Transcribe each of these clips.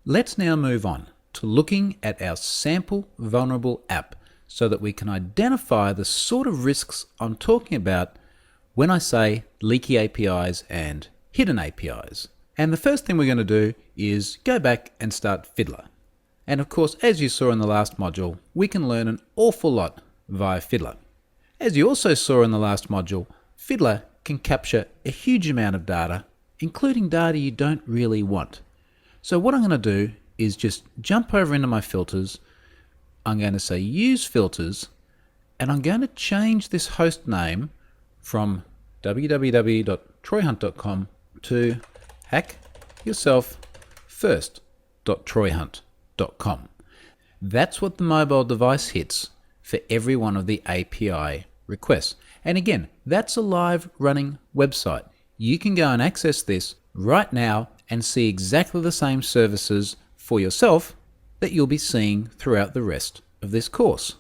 Let's now move on to looking at our sample vulnerable app so that we can identify the sort of risks I'm talking about when I say leaky APIs and hidden APIs. And the first thing we're going to do is go back and start Fiddler. And of course, as you saw in the last module, we can learn an awful lot via Fiddler. As you also saw in the last module, Fiddler can capture a huge amount of data, including data you don't really want. So what I'm going to do is just jump over into my filters. I'm going to say use filters, and I'm going to change this host name from www.troyhunt.com to hackyourselffirst.troyhunt.com. That's what the mobile device hits for every one of the API requests. And again, that's a live running website. You can go and access this right now and see exactly the same services for yourself that you'll be seeing throughout the rest of this course.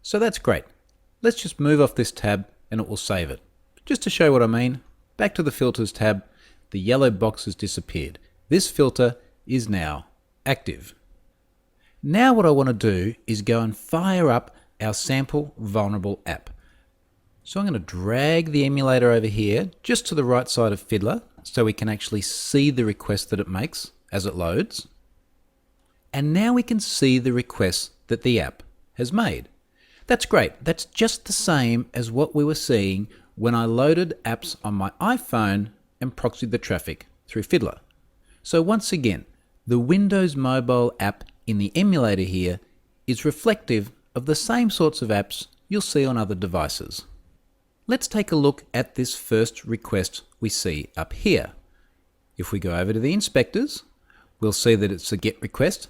So that's great. Let's just move off this tab and it will save it. Just to show what I mean, back to the filters tab, the yellow box has disappeared. This filter is now active. Now what I want to do is go and fire up our sample vulnerable app. So I'm going to drag the emulator over here just to the right side of Fiddler so we can actually see the request that it makes as it loads. And now we can see the requests that the app has made. That's great. That's just the same as what we were seeing when I loaded apps on my iPhone and proxied the traffic through Fiddler. So once again, the Windows mobile app in the emulator here is reflective of the same sorts of apps you'll see on other devices. Let's take a look at this first request we see up here. If we go over to the inspectors, we'll see that it's a GET request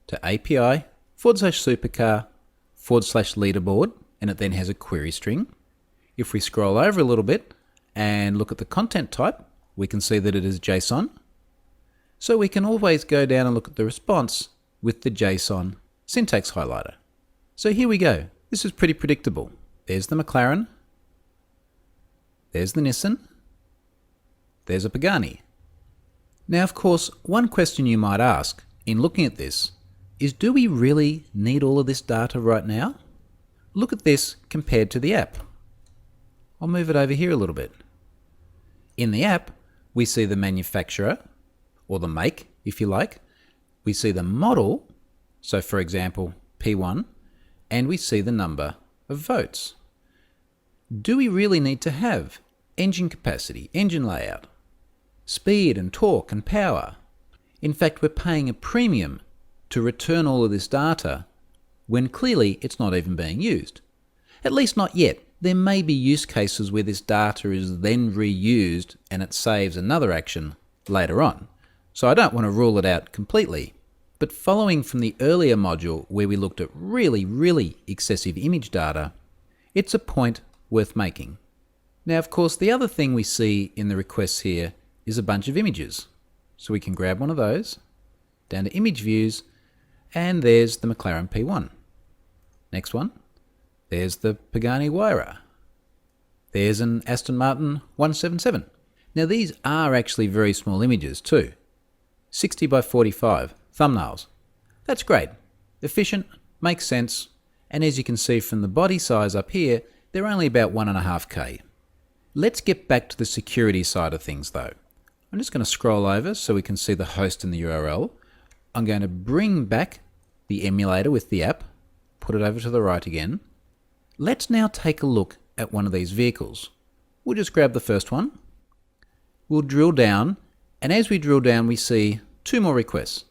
to API/supercar/leaderboard, and it then has a query string. If we scroll over a little bit and look at the content type, we can see that it is JSON. So we can always go down and look at the response with the JSON syntax highlighter. So here we go. This is pretty predictable. There's the McLaren. There's the Nissan. There's a Pagani. Now, of course, one question you might ask in looking at this is, do we really need all of this data right now? Look at this compared to the app. I'll move it over here a little bit. In the app, we see the manufacturer, or the make, if you like. We see the model, so for example, P1, and we see the number of votes. Do we really need to have engine capacity, engine layout, speed and torque and power? In fact, we're paying a premium to return all of this data when clearly it's not even being used. At least not yet. There may be use cases where this data is then reused and it saves another action later on. So I don't want to rule it out completely. But following from the earlier module where we looked at really excessive image data, it's a point worth making. Now, of course, the other thing we see in the requests here is a bunch of images. So we can grab one of those, down to image views, and there's the McLaren P1. Next one, there's the Pagani Huayra. There's an Aston Martin 177. Now these are actually very small images too. 60 by 45 thumbnails. That's great. Efficient, makes sense, and as you can see from the body size up here, they're only about 1.5K. Let's get back to the security side of things though. I'm just going to scroll over so we can see the host and the URL. I'm going to bring back the emulator with the app, put it over to the right again. Let's now take a look at one of these vehicles. We'll just grab the first one. We'll drill down, and as we drill down we see two more requests.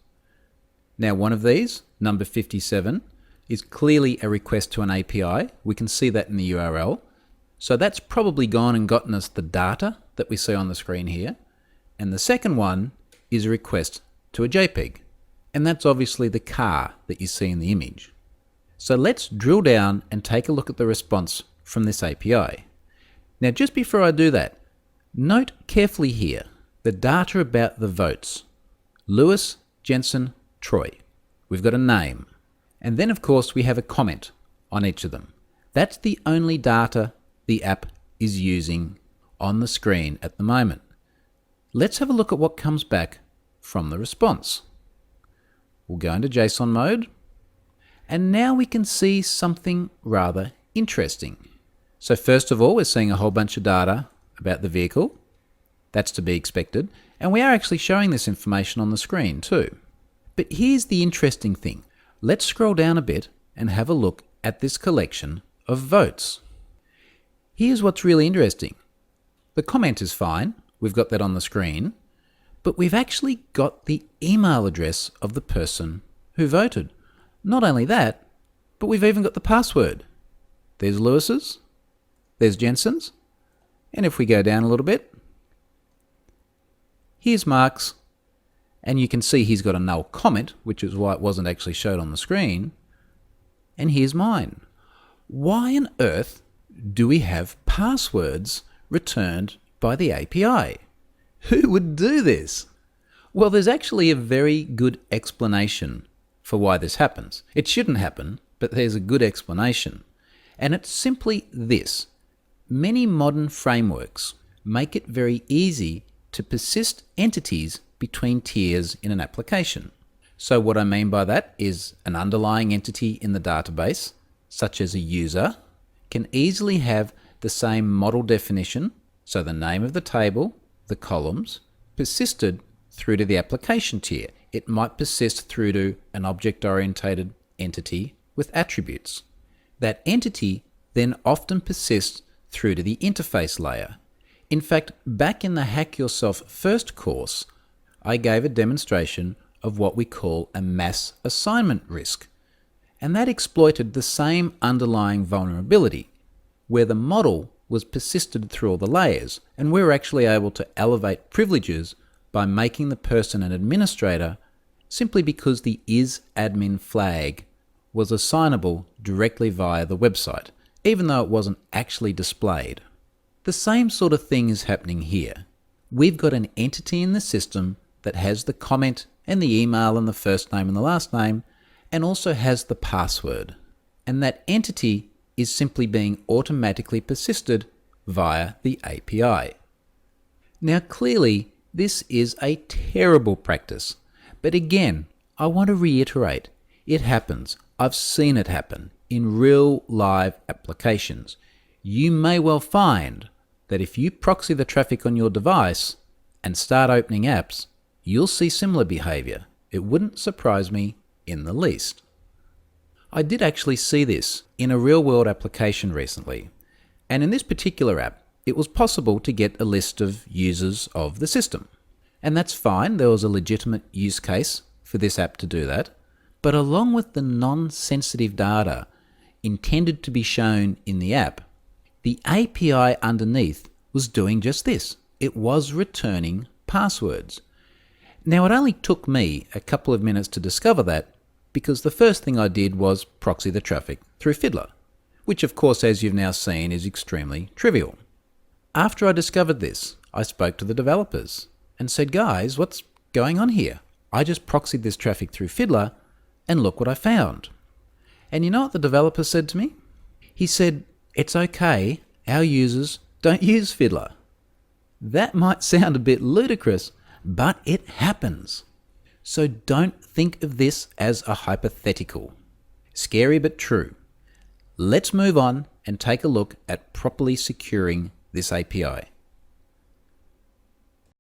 Now one of these, number 57, is clearly a request to an API. We can see that in the URL. So that's probably gone and gotten us the data that we see on the screen here. And the second one is a request to a JPEG. And that's obviously the car that you see in the image. So let's drill down and take a look at the response from this API. Now just before I do that, note carefully here the data about the votes. Lewis, Jensen, Troy. We've got a name. And then of course we have a comment on each of them. That's the only data the app is using on the screen at the moment. Let's have a look at what comes back from the response. We'll go into JSON mode. And now we can see something rather interesting. So first of all, we're seeing a whole bunch of data about the vehicle. That's to be expected. And we are actually showing this information on the screen too. But here's the interesting thing. Let's scroll down a bit and have a look at this collection of votes. Here's what's really interesting. The comment is fine. We've got that on the screen. But we've actually got the email address of the person who voted. Not only that, but we've even got the password. There's Lewis's. There's Jensen's. And if we go down a little bit, here's Mark's. And you can see he's got a null comment, which is why it wasn't actually showed on the screen. And here's mine. Why on earth do we have passwords returned by the API? Who would do this? Well, there's actually a very good explanation for why this happens. It shouldn't happen, but there's a good explanation. And it's simply this. Many modern frameworks make it very easy to persist entities between tiers in an application. So what I mean by that is an underlying entity in the database, such as a user, can easily have the same model definition, so the name of the table, the columns, persisted through to the application tier. It might persist through to an object-oriented entity with attributes. That entity then often persists through to the interface layer. In fact, back in the Hack Yourself First course, I gave a demonstration of what we call a mass assignment risk. And that exploited the same underlying vulnerability, where the model was persisted through all the layers, and we were actually able to elevate privileges by making the person an administrator simply because the isAdmin flag was assignable directly via the website, even though it wasn't actually displayed. The same sort of thing is happening here. We've got an entity in the system that has the comment and the email and the first name and the last name, and also has the password. And that entity is simply being automatically persisted via the API. Now clearly, this is a terrible practice. But again, I want to reiterate, it happens. I've seen it happen in real live applications. You may well find that if you proxy the traffic on your device and start opening apps, you'll see similar behavior. It wouldn't surprise me in the least. I did actually see this in a real-world application recently, and in this particular app, it was possible to get a list of users of the system. And that's fine, there was a legitimate use case for this app to do that, but along with the non-sensitive data intended to be shown in the app, the API underneath was doing just this. It was returning passwords. Now, it only took me a couple of minutes to discover that, because the first thing I did was proxy the traffic through Fiddler, which of course, as you've now seen, is extremely trivial. After I discovered this, I spoke to the developers and said, guys, what's going on here? I just proxied this traffic through Fiddler and look what I found. And you know what the developer said to me? He said, it's okay, our users don't use Fiddler. That might sound a bit ludicrous, but it happens. So don't think of this as a hypothetical. Scary but true. Let's move on and take a look at properly securing this API.